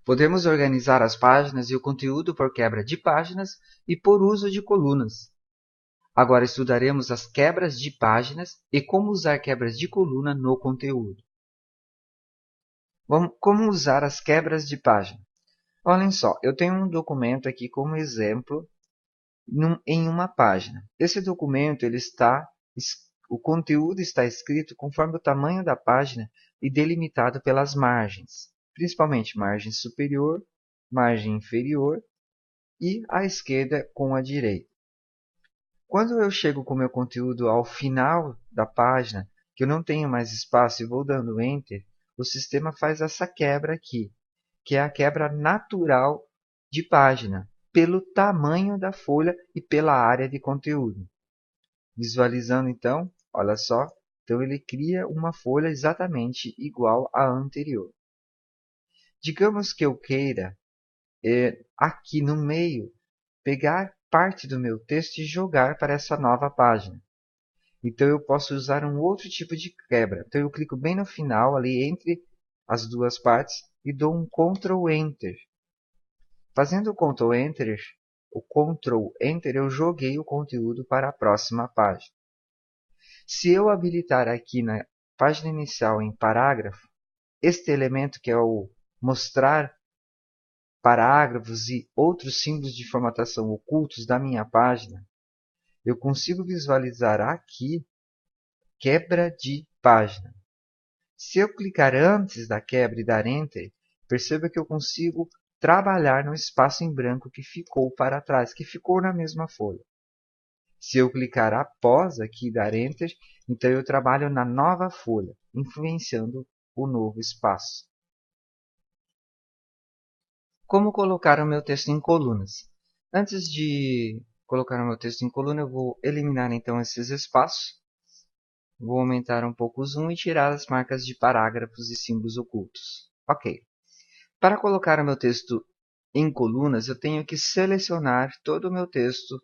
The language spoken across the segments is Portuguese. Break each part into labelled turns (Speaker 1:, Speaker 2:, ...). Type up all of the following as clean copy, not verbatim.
Speaker 1: Podemos organizar as páginas e o conteúdo por quebra de páginas e por uso de colunas. Agora estudaremos as quebras de páginas e como usar quebras de coluna no conteúdo. Como usar as quebras de página? Olhem só, eu tenho um documento aqui como exemplo em uma página. Esse documento o conteúdo está escrito conforme o tamanho da página e delimitado pelas margens, principalmente margem superior, margem inferior e à esquerda com a direita. Quando eu chego com o meu conteúdo ao final da página, que eu não tenho mais espaço e vou dando Enter, o sistema faz essa quebra aqui, que é a quebra natural de página, pelo tamanho da folha e pela área de conteúdo. Visualizando então, olha só, então ele cria uma folha exatamente igual à anterior. Digamos que eu queira, aqui no meio, pegar parte do meu texto e jogar para essa nova página. Então eu posso usar um outro tipo de quebra. Então eu clico bem no final, ali entre as duas partes, e dou um Ctrl Enter. Fazendo o Ctrl Enter, eu joguei o conteúdo para a próxima página. Se eu habilitar aqui na página inicial em parágrafo, este elemento que é o mostrar parágrafos e outros símbolos de formatação ocultos da minha página, eu consigo visualizar aqui quebra de página. Se eu clicar antes da quebra e dar Enter, perceba que eu consigo trabalhar no espaço em branco que ficou para trás, que ficou na mesma folha. Se eu clicar após aqui e dar Enter, então eu trabalho na nova folha, influenciando o novo espaço. Como colocar o meu texto em colunas? Antes de colocar o meu texto em coluna, eu vou eliminar então esses espaços. Vou aumentar um pouco o zoom e tirar as marcas de parágrafos e símbolos ocultos. Ok. Para colocar o meu texto em colunas, eu tenho que selecionar todo o meu texto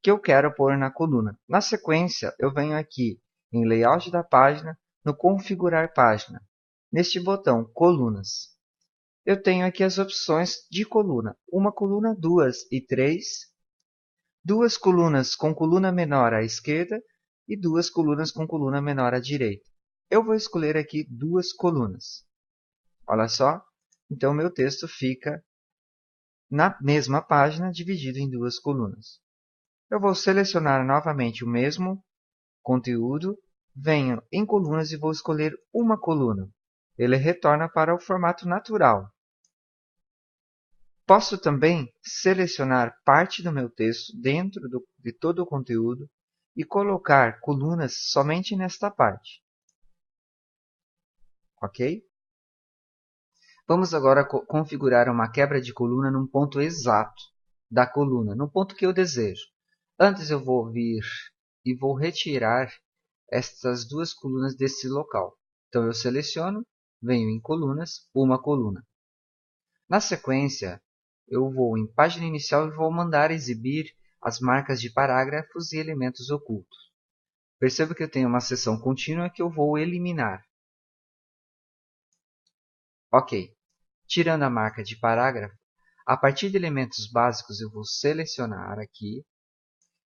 Speaker 1: que eu quero pôr na coluna. Na sequência, eu venho aqui em Layout da página, no Configurar página, neste botão Colunas. Eu tenho aqui as opções de coluna. Uma coluna, duas e três. Duas colunas com coluna menor à esquerda e duas colunas com coluna menor à direita. Eu vou escolher aqui duas colunas. Olha só. Então, meu texto fica na mesma página, dividido em duas colunas. Eu vou selecionar novamente o mesmo conteúdo, venho em colunas e vou escolher uma coluna. Ele retorna para o formato natural. Posso também selecionar parte do meu texto dentro de todo o conteúdo e colocar colunas somente nesta parte. Ok? Vamos agora configurar uma quebra de coluna num ponto exato da coluna, no ponto que eu desejo. Antes eu vou vir e vou retirar estas duas colunas desse local. Então eu seleciono, venho em colunas, uma coluna. Na sequência, eu vou em página inicial e vou mandar exibir as marcas de parágrafos e elementos ocultos. Perceba que eu tenho uma seção contínua que eu vou eliminar. Ok. Tirando a marca de parágrafo, a partir de elementos básicos eu vou selecionar aqui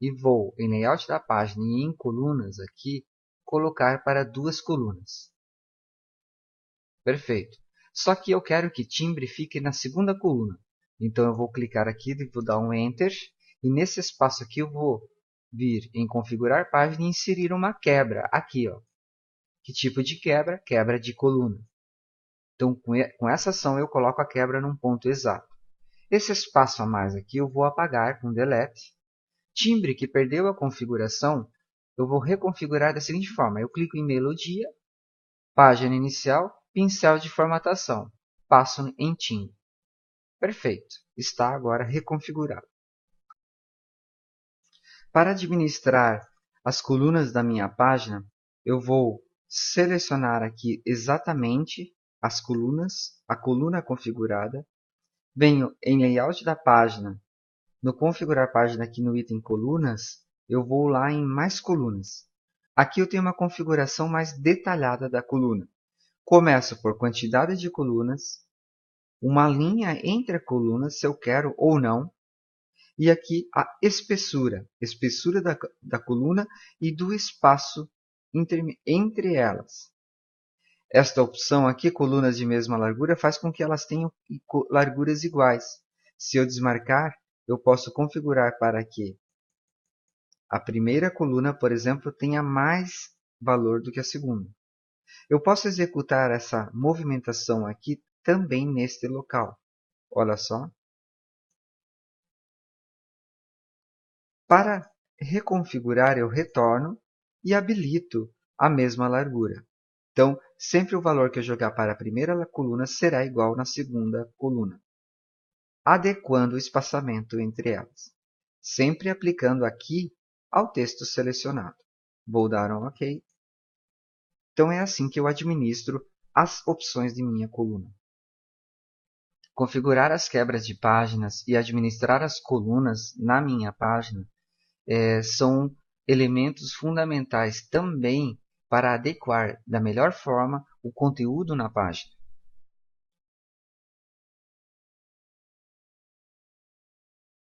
Speaker 1: e vou em Layout da página e em colunas aqui, colocar para duas colunas. Perfeito. Só que eu quero que timbre fique na segunda coluna. Então eu vou clicar aqui e vou dar um Enter. E nesse espaço aqui eu vou vir em Configurar página e inserir uma quebra. Aqui, ó. Que tipo de quebra? Quebra de coluna. Então com essa ação eu coloco a quebra num ponto exato. Esse espaço a mais aqui eu vou apagar com Delete. Timbre que perdeu a configuração, eu vou reconfigurar da seguinte forma. Eu clico em Melodia, Página Inicial, Pincel de formatação. Passo em timbre. Perfeito. Está agora reconfigurado. Para administrar as colunas da minha página, eu vou selecionar aqui exatamente as colunas, a coluna configurada. Venho em Layout da página, no Configurar página aqui no item Colunas, eu vou lá em Mais colunas. Aqui eu tenho uma configuração mais detalhada da coluna. Começo por quantidade de colunas, uma linha entre a coluna, se eu quero ou não, e aqui a espessura da coluna e do espaço entre elas. Esta opção aqui, colunas de mesma largura, faz com que elas tenham larguras iguais. Se eu desmarcar, eu posso configurar para que a primeira coluna, por exemplo, tenha mais valor do que a segunda. Eu posso executar essa movimentação aqui também neste local. Olha só. Para reconfigurar, eu retorno e habilito a mesma largura. Então, sempre o valor que eu jogar para a primeira coluna será igual na segunda coluna, adequando o espaçamento entre elas, sempre aplicando aqui ao texto selecionado. Vou dar um OK. Então, é assim que eu administro as opções de minha coluna. Configurar as quebras de páginas e administrar as colunas na minha página são elementos fundamentais também para adequar da melhor forma o conteúdo na página.